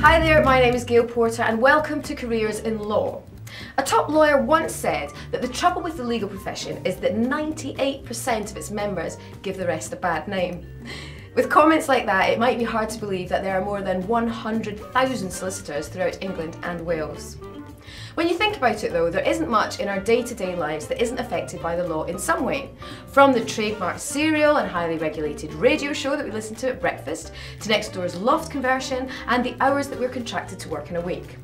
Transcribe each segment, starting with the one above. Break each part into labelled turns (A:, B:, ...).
A: Hi there, my name is Gail Porter and welcome to Careers in Law. A top lawyer once said that the trouble with the legal profession is that 98% of its members give the rest a bad name. With comments like that, it might be hard to believe that there are more than 100,000 solicitors throughout England and Wales. When you think about it though, there isn't much in our day-to-day lives that isn't affected by the law in some way. From the trademarked cereal and highly regulated radio show that we listen to at breakfast, to next door's loft conversion, and the hours that we're contracted to work in a week.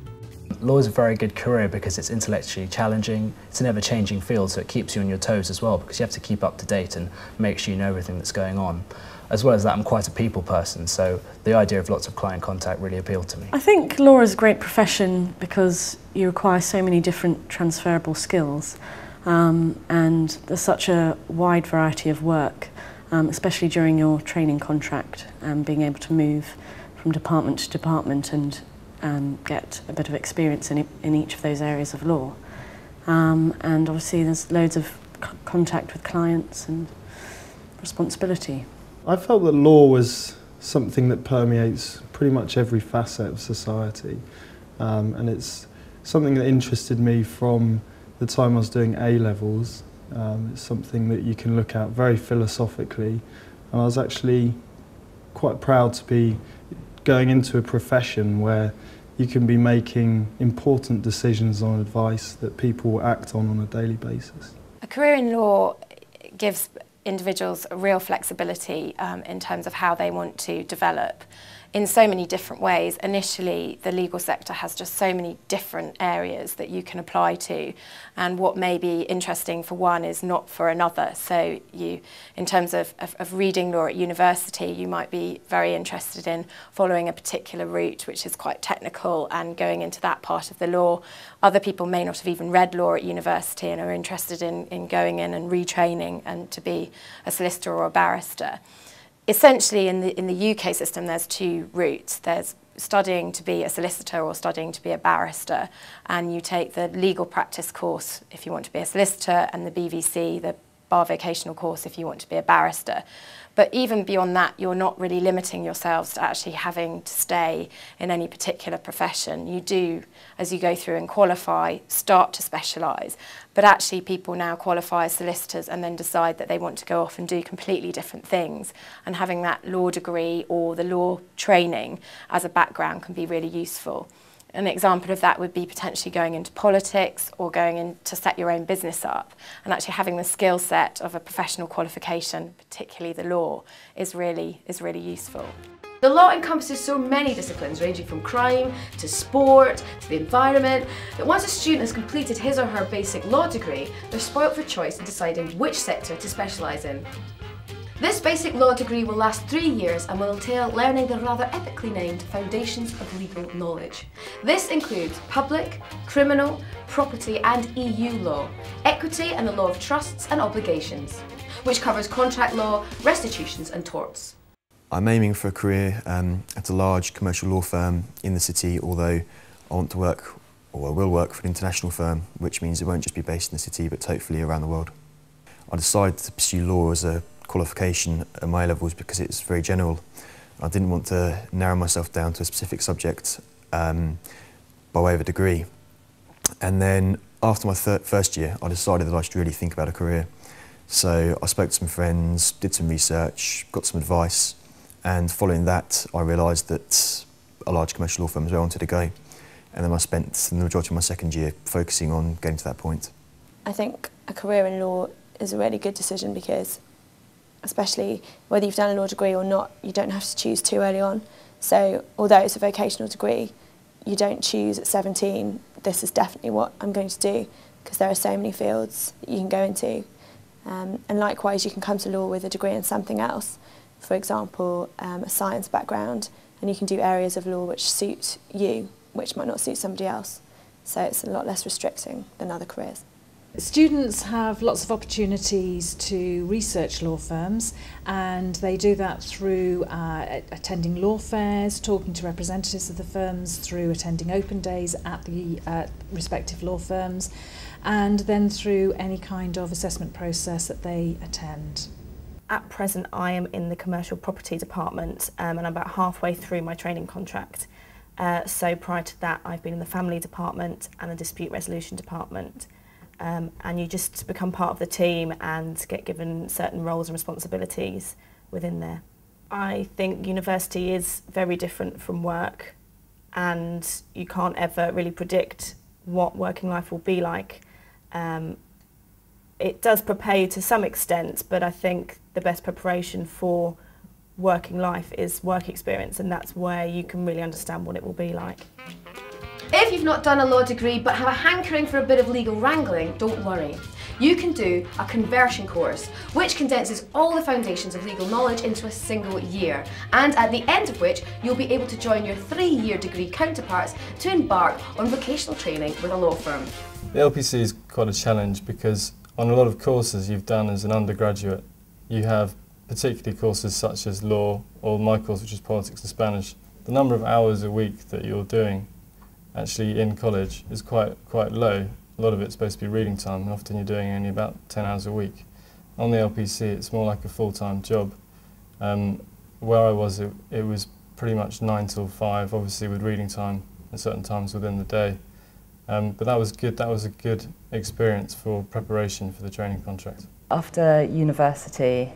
B: Law is a very good career because it's intellectually challenging, it's an ever-changing field, so it keeps you on your toes as well because you have to keep up to date and make sure you know everything that's going on. As well as that, I'm quite a people person, so the idea of lots of client contact really appealed to me.
C: I think law is a great profession because you require so many different transferable skills and there's such a wide variety of work, especially during your training contract, being able to move from department to department and get a bit of experience in each of those areas of law. And obviously there's loads of contact with clients and responsibility.
D: I felt that law was something that permeates pretty much every facet of society, and it's something that interested me from the time I was doing A-levels. It's something that you can look at very philosophically, and I was actually quite proud to be going into a profession where you can be making important decisions on advice that people will act on a daily basis.
E: A career in law gives individuals a real flexibility in terms of how they want to develop in so many different ways. Initially, the legal sector has just so many different areas that you can apply to, and what may be interesting for one is not for another. So you, in terms of reading law at university, you might be very interested in following a particular route which is quite technical and going into that part of the law. Other people may not have even read law at university and are interested in going in and retraining and to be a solicitor or a barrister. Essentially, in the UK system, there's two routes. There's studying to be a solicitor or studying to be a barrister, and you take the legal practice course if you want to be a solicitor, and the BVC, the bar vocational course, if you want to be a barrister. But even beyond that, you're not really limiting yourselves to actually having to stay in any particular profession. You do, as you go through and qualify, start to specialise. But actually people now qualify as solicitors and then decide that they want to go off and do completely different things. And having that law degree or the law training as a background can be really useful. An example of that would be potentially going into politics or going in to set your own business up, and actually having the skill set of a professional qualification, particularly the law, is really useful.
A: The law encompasses so many disciplines ranging from crime to sport to the environment that once a student has completed his or her basic law degree, they're spoilt for choice in deciding which sector to specialise in. This basic law degree will last 3 years and will entail learning the rather epically named foundations of legal knowledge. This includes public, criminal, property and EU law, equity and the law of trusts and obligations, which covers contract law, restitutions and torts.
F: I'm aiming for a career at a large commercial law firm in the city, although I want to work, or I will work, for an international firm, which means it won't just be based in the city but hopefully around the world. I decided to pursue law as a qualification at my levels because it's very general. I didn't want to narrow myself down to a specific subject by way of a degree. And then after my first year, I decided that I should really think about a career. So I spoke to some friends, did some research, got some advice, and following that I realised that a large commercial law firm is where I wanted to go. And then I spent the majority of my second year focusing on getting to that point.
G: I think a career in law is a really good decision because especially whether you've done a law degree or not, you don't have to choose too early on. So although it's a vocational degree, you don't choose at 17, this is definitely what I'm going to do, because there are so many fields that you can go into. And likewise, you can come to law with a degree in something else, for example, a science background, and you can do areas of law which suit you, which might not suit somebody else. So it's a lot less restricting than other careers.
H: Students have lots of opportunities to research law firms, and they do that through attending law fairs, talking to representatives of the firms, through attending open days at the respective law firms, and then through any kind of assessment process that they attend.
I: At present, I am in the commercial property department and I'm about halfway through my training contract. So prior to that, I've been in the family department and the dispute resolution department. And you just become part of the team and get given certain roles and responsibilities within there. I think university is very different from work, and you can't ever really predict what working life will be like. It does prepare you to some extent, but I think the best preparation for working life is work experience, and that's where you can really understand what it will be like.
A: If you've not done a law degree but have a hankering for a bit of legal wrangling, don't worry. You can do a conversion course, which condenses all the foundations of legal knowledge into a single year, and at the end of which you'll be able to join your 3-year degree counterparts to embark on vocational training with a law firm.
J: The LPC is quite a challenge because on a lot of courses you've done as an undergraduate, you have particularly courses such as law, or my course which is politics and Spanish. The number of hours a week that you're doing actually in college is quite low. A lot of it's supposed to be reading time, and often you're doing only about 10 hours a week. On the LPC it's more like a full-time job. Where I was, it was pretty much 9 till 5, obviously with reading time at certain times within the day. But that was good. That was a good experience for preparation for the training contract.
K: After university,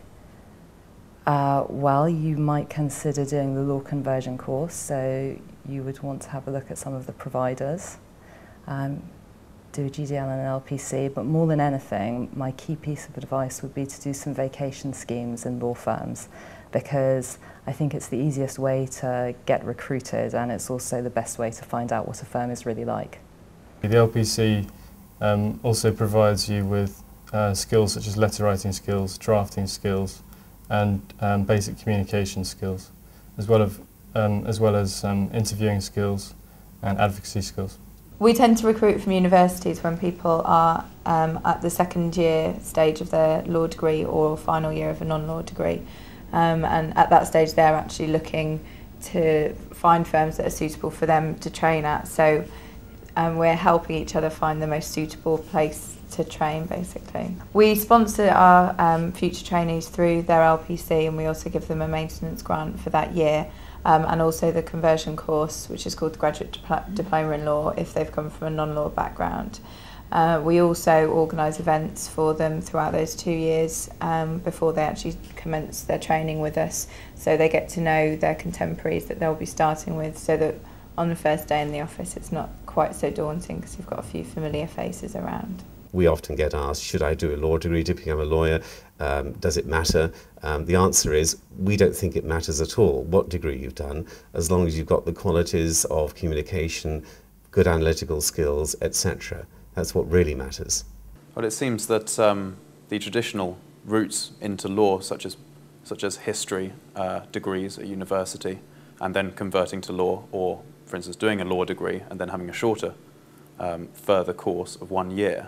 K: well, you might consider doing the law conversion course, so you would want to have a look at some of the providers, do a GDL and an LPC, but more than anything, my key piece of advice would be to do some vacation schemes in law firms, because I think it's the easiest way to get recruited, and it's also the best way to find out what a firm is really like.
J: The LPC also provides you with skills such as letter writing skills, drafting skills, and basic communication skills, as well as interviewing skills and advocacy skills.
L: We tend to recruit from universities when people are at the second year stage of their law degree or final year of a non-law degree, and at that stage they're actually looking to find firms that are suitable for them to train at. So we're helping each other find the most suitable place to train, basically. We sponsor our future trainees through their LPC, and we also give them a maintenance grant for that year, and also the conversion course, which is called the Graduate Diploma in Law, if they've come from a non-law background. We also organise events for them throughout those 2 years before they actually commence their training with us, so they get to know their contemporaries that they'll be starting with, so that on the first day in the office it's not quite so daunting because you've got a few familiar faces around.
M: We often get asked, should I do a law degree to become a lawyer? Does it matter? The answer is, we don't think it matters at all what degree you've done, as long as you've got the qualities of communication, good analytical skills, etc. That's what really matters.
N: Well, it seems that the traditional routes into law, such as history degrees at university, and then converting to law, or for instance doing a law degree and then having a shorter further course of 1 year,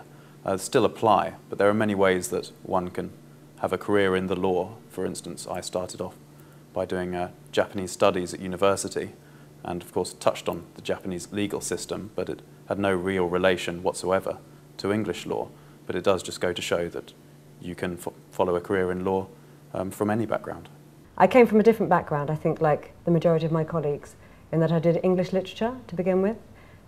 N: still apply, but there are many ways that one can have a career in the law. For instance, I started off by doing Japanese studies at university, and of course touched on the Japanese legal system, but it had no real relation whatsoever to English law. But it does just go to show that you can follow a career in law from any background.
O: I came from a different background, I think, like the majority of my colleagues, in that I did English literature to begin with,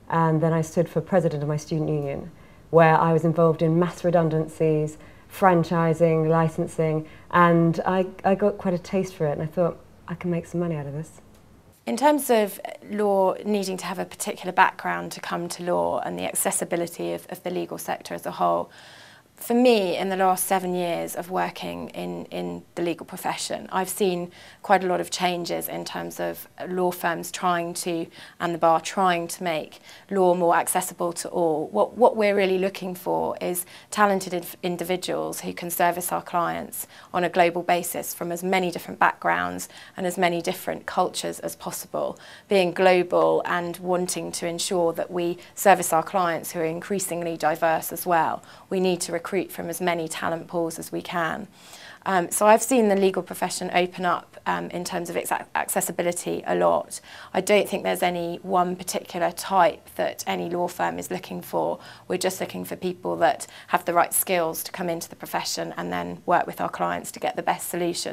O: and then I stood for president of my student union, where I was involved in mass redundancies, franchising, licensing, and I got quite a taste for it, and I thought, I can make some money out of this.
E: In terms of law needing to have a particular background to come to law and the accessibility of the legal sector as a whole, for me, in the last 7 years of working in the legal profession, I've seen quite a lot of changes in terms of law firms and the bar trying to make law more accessible to all. What we're really looking for is talented individuals who can service our clients on a global basis from as many different backgrounds and as many different cultures as possible. Being global and wanting to ensure that we service our clients who are increasingly diverse as well, we need to recruit from as many talent pools as we can. So I've seen the legal profession open up in terms of its accessibility a lot. I don't think there's any one particular type that any law firm is looking for. We're just looking for people that have the right skills to come into the profession and then work with our clients to get the best solution.